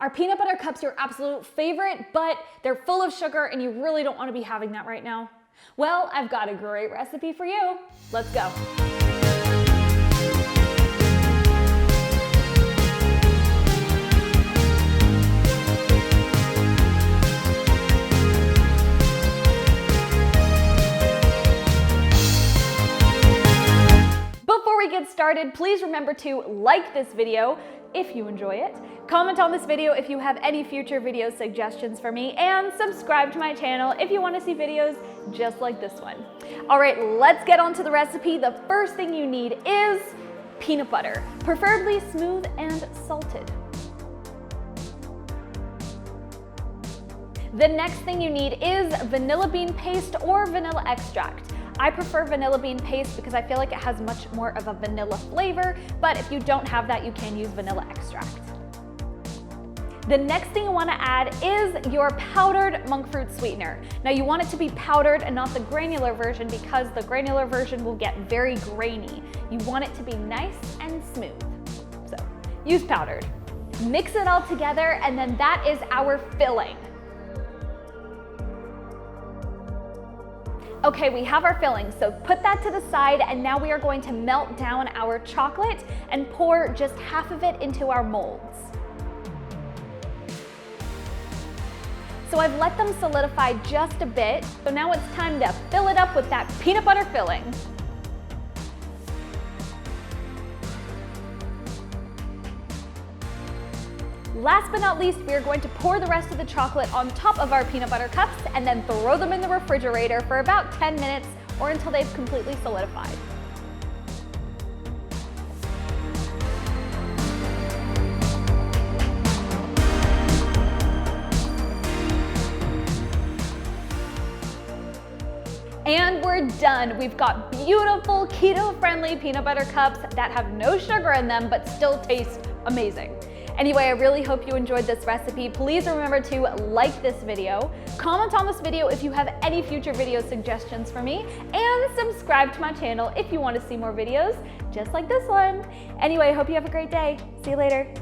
Are peanut butter cups your absolute favorite, but they're full of sugar and you really don't want to be having that right now? Well, I've got a great recipe for you. Let's go. Before we get started, please remember to like this video if you enjoy it, comment on this video if you have any future video suggestions for me, and subscribe to my channel if you want to see videos just like this one. All right, let's get on to the recipe. The first thing you need is peanut butter, preferably smooth and salted. The next thing you need is vanilla bean paste or vanilla extract. I prefer vanilla bean paste because I feel like it has much more of a vanilla flavor, but if you don't have that, you can use vanilla extract. The next thing you want to add is your powdered monk fruit sweetener. Now you want it to be powdered and not the granular version because the granular version will get very grainy. You want it to be nice and smooth. So use powdered. Mix it all together and then that is our filling. Okay, we have our filling, so put that to the side and now we are going to melt down our chocolate and pour just half of it into our molds. So I've let them solidify just a bit, so now it's time to fill it up with that peanut butter filling. Last but not least, we are going to pour the rest of the chocolate on top of our peanut butter cups and then throw them in the refrigerator for about 10 minutes or until they've completely solidified. And we're done. We've got beautiful keto-friendly peanut butter cups that have no sugar in them but still taste amazing. Anyway, I really hope you enjoyed this recipe. Please remember to like this video, comment on this video if you have any future video suggestions for me, and subscribe to my channel if you want to see more videos just like this one. Anyway, I hope you have a great day. See you later.